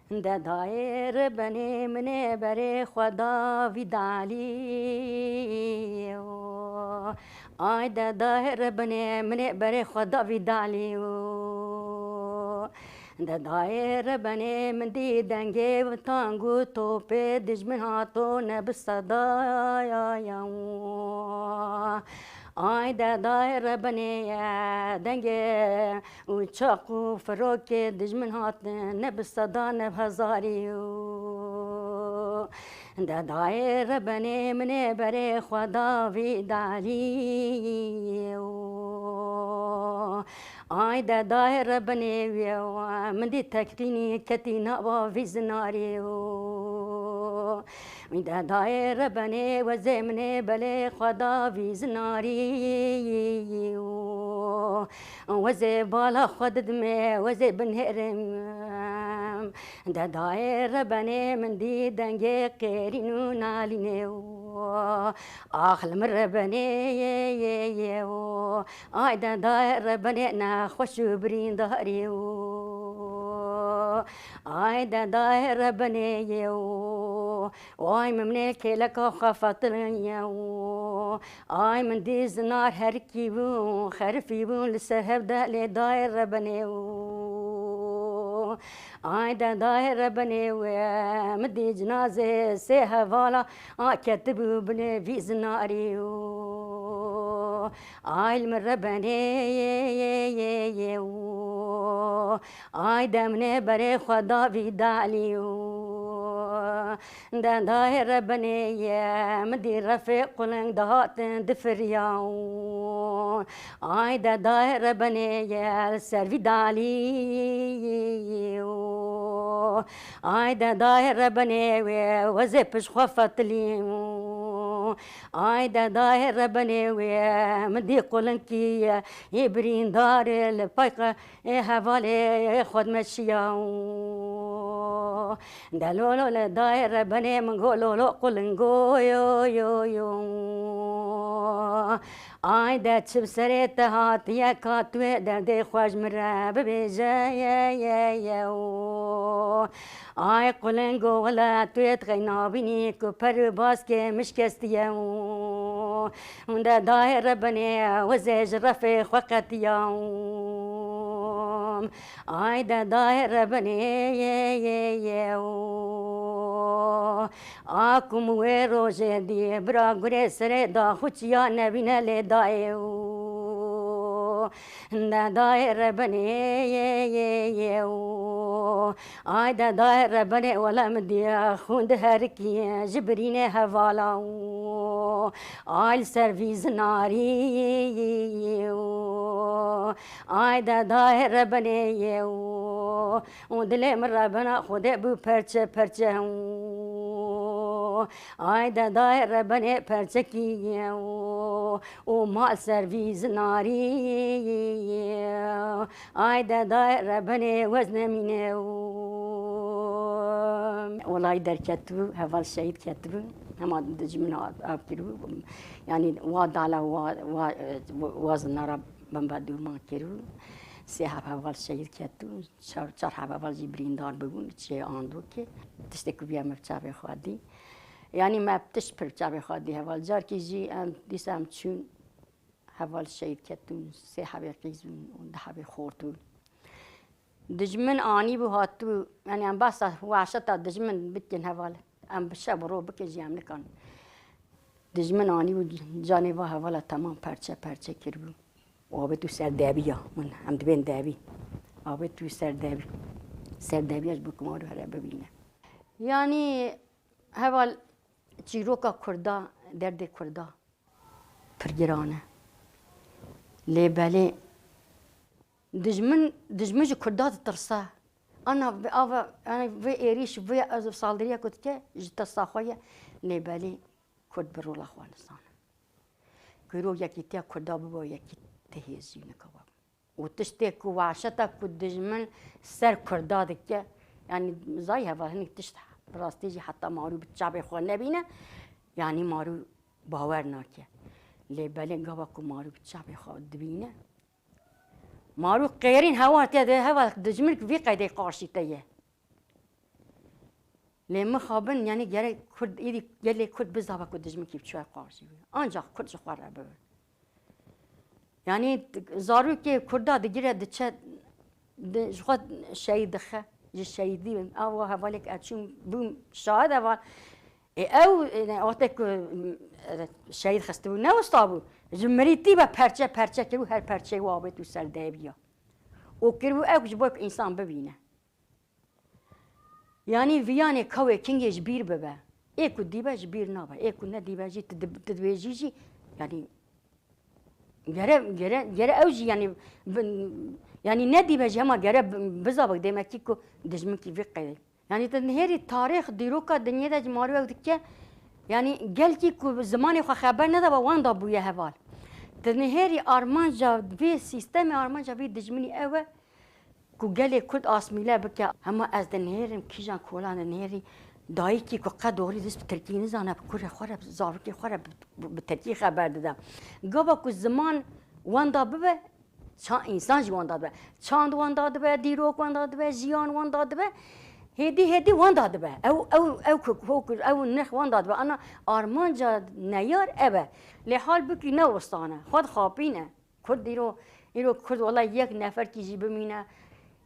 ده دایر بنی منی بری خدا ویدالی آی ده دایر بنی منی بری خدا ویدالی ده دایر بنی من دی دنگی و تانگو توپی دجمن هاتو نب صدایا آی ده دایر بنی دنگی و چاقو فروک دجمن هات نب صدا نب هزاری ده دایر بنی منی بری خدا ویدالی آی ده دایر بنی من دی تکرینی کتی نوا وی زناری من ده دایر بنی و زمنی بلی خدا وی زناری و زی بالا خود دمی و زی بنهرم ده دایر بنی من دی دنگی قیرینو نالینه آخل مر بنی آی ده دایر بنی نخوش برین داری آی ده دایر بنی آی ممنه کلک خفتنی آی من دی زنار هرکی بون خرفی بون لسهب ده لی دایر بنی آی ده دایر بنی مدی جنازه سه هوالا کتبو بنی وی زناری آی المر بنی آی دمنه بری خدا ویدالی ده دایر بنی مدی رفیق قلنگ دهات دفریاون آی ده دایر بنی سر ویدالی آی ده دایر بنی وزی پش خفت لیم آی ده دایر بنی مدی قلنگی یبرین دار لپایق حوالی خود مشیاون دلولو لدایر بنی منگولو قلنگو یو آی ده چب سریت هات یکاتوی درد خوش مره ببیجه آی قلنگو ولا تویت غینا بینی که پر باز که مشکستیم ده دایر بنی وزیج رفیق وقتیم آی ده دایر بنی آکم و روزه دی برا گره سره دا خوچیا نبینه لی دایو ده دایر بنی آی ده دایر بنی ولا مدی خوند هرکی جبرینه حوالا آی سرویز ناری آی ده دایر بنی و دلم ربنا خود بو پرچه پرچه آی ده دایر بنی پرچه کی و مال سرویز ناری آی ده دایر بنی وزن مینه والله در کتبو هفال شهید کتبو هما دجمن آب کرو يعني واد على وزن رب بنبدو ما کرو سه هفال شهید کتبو چهار هفال جبرین دار بگون چه آندو که تشتکو بیام بچه خودی يعني ما بتشبر بچه خودی هفال جار که جی دیسم چون هفال شهید کتبو سه هفال قیزون و ده هفال خورتون دجمن آنی بو هاتو يعني ام بس وعشتا دجمن بتن هفال ام بشب رو بکجی ام نکن دجمن آنی بو جانبا هفال تمام پرچه پرچه کربو و تو سر دابی من هم دبین دابی آب تو سر دابیش بکمارو هره ببینه يعني هفال چیروکا کردا درد کردا پرگرانه لیبالی دجمن جو كردات ترسا انا في ايريش في از صالدريا كنت كه جت الصاخويه لبالي كرد برول افغانستان كيرو يكي تي كردا بو يكي تهيزينه كوا وتشتك وعشتا كد دجمن سر كردا دكه يعني زي هذا هني تشت براستيجي حتى مارو بتشابه خو نبينه يعني مارو باور ناكه لبالي غوا كو مارو بتشابه خو دبينه مارو قيرين هوا تيا هوا دجمنك في قيدي قارشي تيه لما خابن يعني جري كرد إيدي جلي كرد بزابا كدج مكيف شوي قارشي أنجا كرد شخوار أبو يعني زارو كي كردا دقيرة دتشا شخوات شيء دخة الشيء دي أو هفالك أتشوم بوم شاهد هفال أو أوتك شيء خستو نوستابو جمريتي ببرشة كرو هر برشة وابد وسر دابيا وكرو أو جبوك إنسان ببينه يعني فياني كوي كينج جبير ببا إيكو ديبا جبير نابا إيكو نديبا جي تدويجي يعني جرا أوجي يعني يعني نديبا جي هما جرا بزابك ديما كيكو دجمكي في قيد يعني تنهيري التاريخ ديروكا دنيا دا جمارو وقتك يعني قالتي كو زماني خو خبر ندابا وان دابو يا هبال تنهيري أرمانجا في سيستم أرمانجا في دجمني أوه كو قالي كود آسميلا بكا هما از دنهيرم كيجان كولان دنهيري دايكي كو قدوري دس بتركي نزانا بكورة خورة زاروكي خورة بتركي خبر دادا قابا كو زمان وان دا ببه إنسان جي وان دا ببه چاند وان دا ببه ديروك وان دا ببه جيان وان دا ببه هدي وان دا ببه أو نخ وان دا ببه أنا آرمانجا نيار أبه لحال بكي نوستانه خود خابينه كود ديرو كود والله يك نفر كيجي بمينه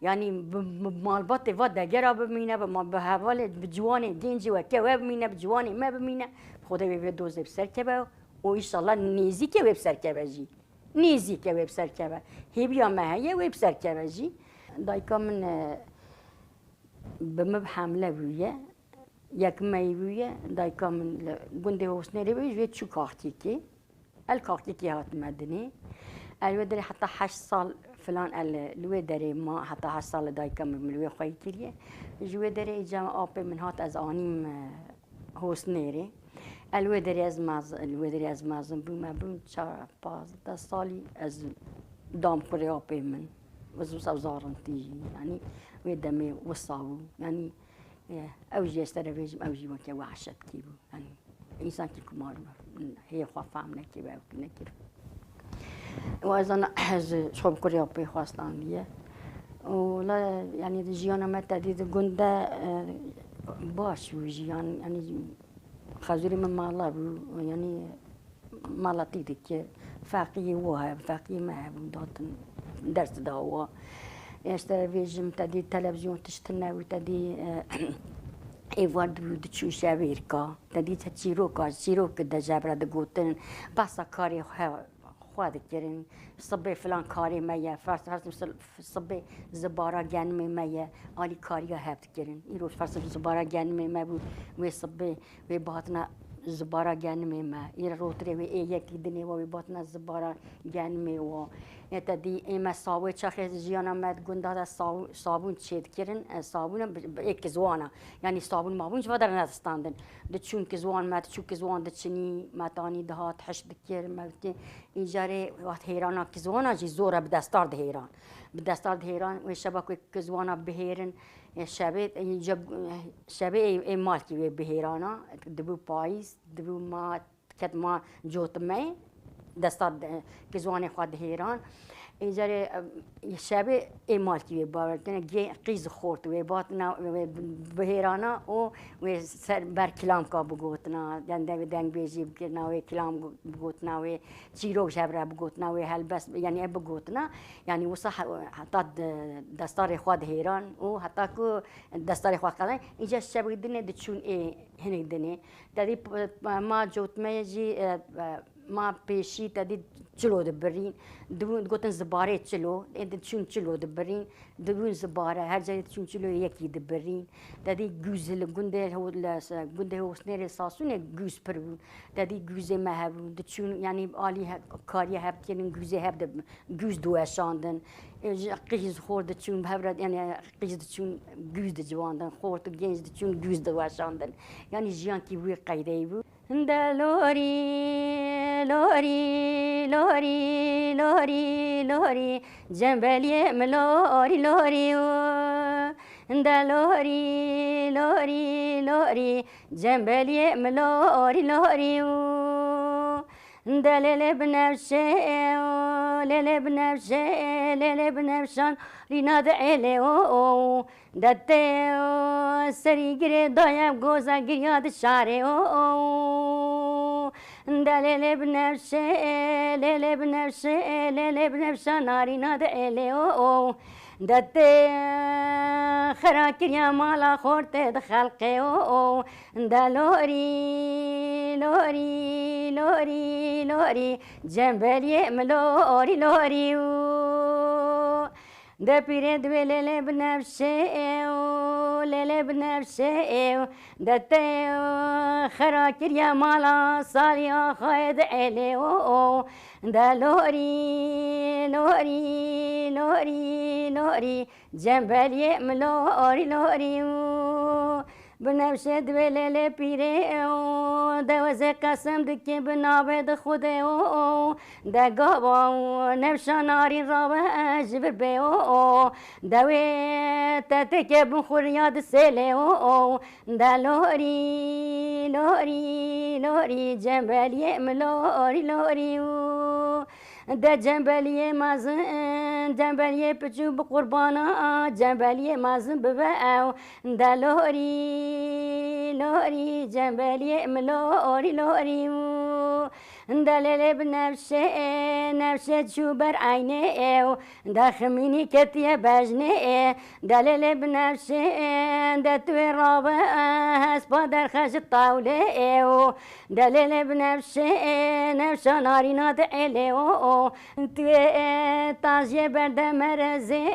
يعني بمالبات فاد دجرا بمينا بهوال بجواني دينجي وكوا بمينا بجواني ما بمينا خدا بيدوز بسر كبا وإن شاء الله نيزي كوا بسر كبا جي نيزي كوا بسر كبا هي بيا ما هي وبسر كبا جي دايكا من بمب حملة ويا يك ما ويا دايكا من بندي وسنري ويا شو كارتيكي الكارتيكي هات مدني الودري حتى 8 سال فلان الودري ما حتى 8 سال دايكا من الوي خويتليه الودري اجا ابي من هات از انيم هوسنيري الودري از مازن بوم 4 سالي از دام كوري ابي من وزو زارنتي يعني ودمي وصاو يعني اوجي استرفيج اوجي وكي وحشت كيبو يعني انسان كي كمار هي خوافامنا كي باو كنكير وأيضا شوب كوريا بيخواستان ليه ولا يعني جيانا ما تديد جندا باش وجيان يعني خزوري من مالا يعني مالا تيدك فاقي وها فاقي ما داتن درس داوا اشتريجم تدي تلفزيون تشتنا وتدي ايوارد تشو شابيركا تدي تشيروكا شيروك دجابرا دغوتن باسا كاري خواهد کردن صبح فلان کاری میه فرض صبح زبارا گنمی میه آلی کاری ها هفت کردن این روز فرض زبارا گنمی میه بود و صبح و بعدنا زبارا گنمی میه این روتری و یکی دنی و بعدنا زبارا گنمی و یتدی اما صابون چخه جیانا مد گنده صابون چید کردن صابون یک زوانه یعنی صابون مابون جوا در نستاندن دچون کزوان مد چون کزوان دچنی متانی دهات حشد کر مد ایجاره وقت هیرانا کزوانا جی زوره بدستار دهیران بدستار دهیران و شبکه کزوانا بهیرن شبه مال کی بهیرانا دبو پاییز دبو ما کد ما جوت می دستار کزوان خود هیران ایجاره شبه مال کی باورتن قیز خورد و باتنا بهیرانا و سر بر کلام کا بگوتنا دنده دنگ بیجی بکرنا و کلام بگوتنا و چیرو شبره بگوتنا و هل بس یعنی بگوتنا یعنی وصح حتی دستار خود هیران و حتی کو دستار خود کردن اینجا شبه دنه دچون هنگ دنه تدی ما جوت میجی ما پیشی تدی چلو دبرین دبون گوتن زباره چلو انت چون چلو دبرین دبون زباره هر جای چون چلو یکی دبرین تدی گوزل گنده هو سنیر ساسونه گوز پرون تدی گوزه ما هبون دچون یعنی عالی کاری هب کردن گوزه هب گوز دوشاندن قیز خورد چون بهبرد یعنی قیز چون گوز دجواندن خورد گنج چون گوز دوشاندن یعنی جیان کی وی قیده بود لوري لوري لوري لوري لوري جنبالي ملوري لوري لوري لوري لوري جنبالي ملوري لوري ليلي بنفسي ليلي بنفسي ليلي بنفشان ريناد عيلي او دتي سري جري ضايع جوزا جرياد الشعري او ليلي بنفشي ليلي بنفشي ليلي بنفشان ريناد عيلي او دتي خراكر يا مالا خورتي دخلقي او دا لوري لوري لوري لوري جنبالي ملوري لوري دا بيرد ليلي بنفسي ليلي بنفسي دتي خراكر يا مالا صاليا خايد علي دا لوري لوري لوري لوري جنبالي ملوري لوري بنفسه دويلة بيري دوزة قسم دكي بنابد خودي دا قابا نفشا ناري رابا جبر بي دوي تتكي بنخور ياد سيلي دا لوري لوري لوري جنبالي ملوري لوري دا جنبالي مازن جنبالي بچو بقربانا جنبالي مازن بباو دا لوري لوري جنبالي ملوري لوري دا ليلي بنفسي نفسي تشوبر عيني دا خميني كتيا باجني دا ليلي بنفسي دا توي رابا هسبا در خش الطاولة دا ليلي بنفسي نفسي ناري ناد علي توي طاجي برد مرزي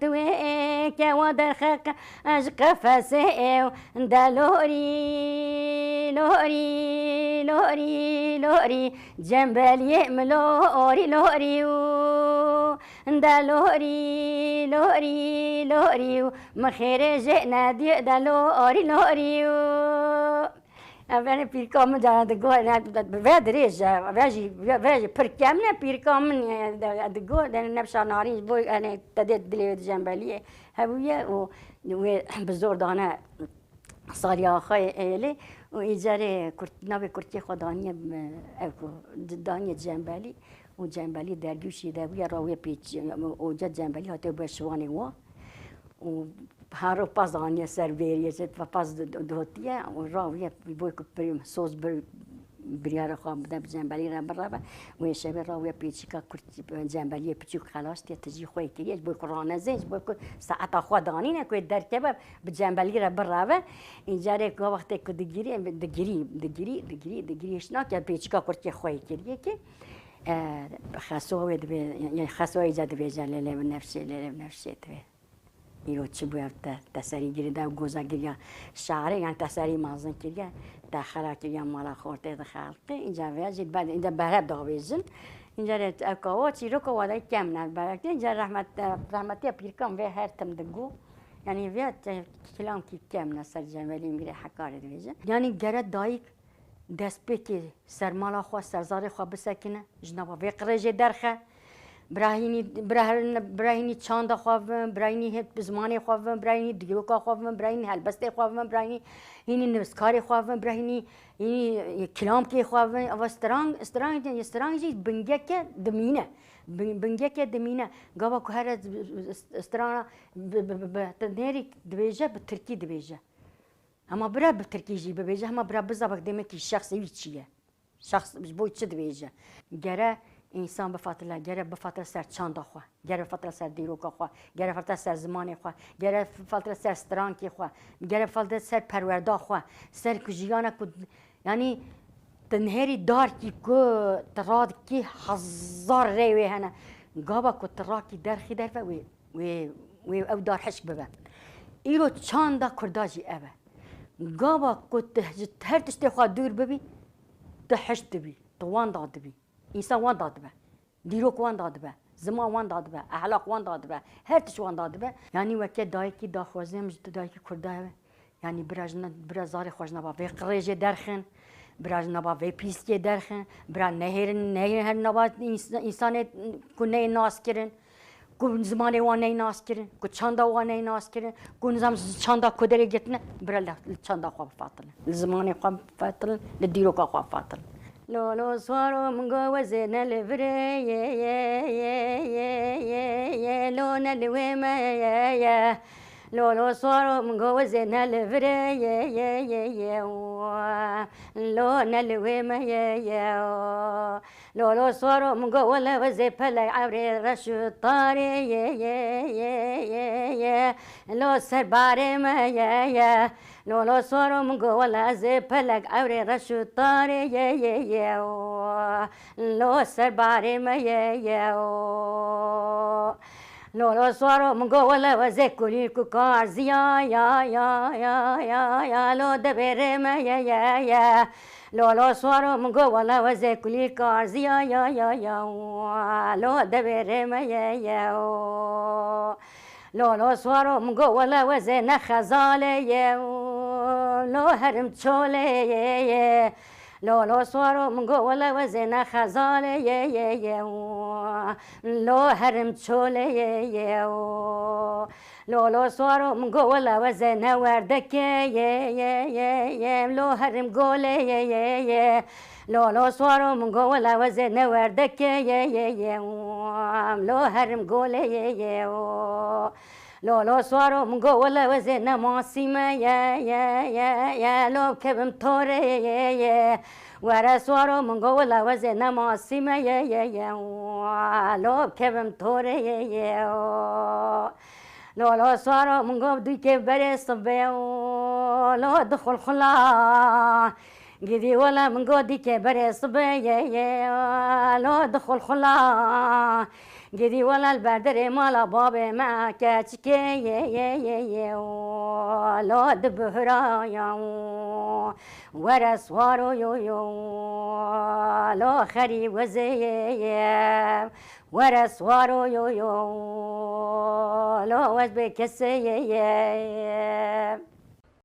توي كوا در خاق اشقى فاسي دا لوري لوري لوري لوري جنبالي ملوري لوري دا لوري لوري لوري مخير جئنا دي دا لوري لوري أنا بيركم جانا دقوا أنا بفدريج فاجي بركمنا بيركم دقوا أنا نفسي نارين بوي أنا تديت دليل جنبالي هوية وبزور دانا صار يا أخي إلي وإجارة كرت نبي كرتي خدانية أكو دانية جنبالي وجنبالي درجوشي داوية راوية بيتش وجد جنبالي هاتو بشواني وا وهارو باز دانية سربيرية جت باز دوتية وراوية بيبوي كبريم صوص بريارة خام بدم جنبالي ربربة ويشبه راوية بيتشكا كرتي جنبالي بيتشوك خلاص تيجي خوي كريج بوي كورانا زيج بوي ساعات أخوا دانينا كوي دركبة بجنبالي ربربة إنجارة كوا وقت كو دقيري شناك يا بيتشكا كرتي خوي كريج خسوة دبي يعني خسوة إيجاد بيجان ليلة بنفسي تبي يلو تشبه تساري جري دا وجوزا جري شعري يعني تساري مازن كريا داخلها كريا مالا خورتي دخلتي إنجا فيجي بعد إنجا بهرب دعويزن إنجا رت أكوات يروكو ولا كمنا بالك إنجا رحمتي بيركم في هرتم دقو يعني فيها كلام كي كمنا سر جمالي ميري حكاري دبيجن يعني جرد دايك دست بيكي سر مالا خوا سرزاري خوا بسكنه جنابا في قريجي درخه براهيني چاندا خوافم براهيني هت بزماني خوافم براهيني ديروكا خوافم براهيني هلبسته خوافم براهيني هيني نسكاري خوافم براهيني هيني كلام كي خوافم او استرانگ جي بنگك دمينه بنگك دمينه غابا كهر استرانا تنيري دبيجه بتركي دبيجه اما برا بتركي جي ببيجه اما برا بزابك دمك الشخص يچيه شخص بو چه دبيجه گره انسان بفتره گره بفتره سر چاند خوا گره بفتره سر دیروکا خوا گره بفتره سر زمان خوا گره بفتره سر استرانکی خوا گره بفتره سر پروردا خوا سر کجیانا کو یعنی تنهری دار کی کو تراد کی هزار ریوی هنه گابا کو تراکی درخی در و او دار حشک ببه ایرو چاندا کرداجی اوه گابا کو هر تشتی خوا دور ببی تحشت بی توان داد بی إنسان وان داد به، دیروک وان داد به، زمان وان داد به، أخلاق وان داد به، هر تش وان داد به. يعني وقت دایکی داخوازم جد دایکی کرده، يعني برازار خوش نبا في قریج درخن، براز نبا في پیستی درخن، برا نهر هر نبا إنسان کنه ناس کرن، کن زمان وان ناس کرن، کن چندا وان ناس کرن، کن زمان چندا کدری گتنه، برا چندا خواب فاتن، زمان خواب فاتن، لدیروک خواب فاتن. لولو صاروا من قوة زين الفري لو نلوي ما لولو صاروا من قوة زين الفري لو نلوي ما لولو صاروا من قوة لوزي بلا عبري رشو طاري لو سرباري ما لولو صاروا من قوة لوزي بلا عبري رشو طاري لو سرباري ما لولو صاروا من قوة لوزي كلي كوكار زيا يا لو دبيري ما لولو صاروا من قوة لوزي كلي كار زيا يا لو دبيري ما لولو صاروا من قوة لوزي نخزالي لو هرم تشولي لولو صاروا من قوة لوزي نخزالي لو هرم تشولي لولو صاروا من قوة لوزي نوردك لو هرم قولي لولو صاروا من قوة لوزي نوردك لو هرم قولي لولو صاروا من قوة لوزي نماسي ما يا لو كبم توري ورا صاروا من قوة لوزي نماسي ما يا لو كبم توري لولو صاروا من قوة دوكي بري صبي لو دخل خلا قدي ولا من قودي كبري صبي لو دخل خلا قدي ولا البدري مالا بابي ما كاتشكي لو دبهرايا ورا صوارو يو لو خري وزي ورا صوارو يو لو وزبي كسي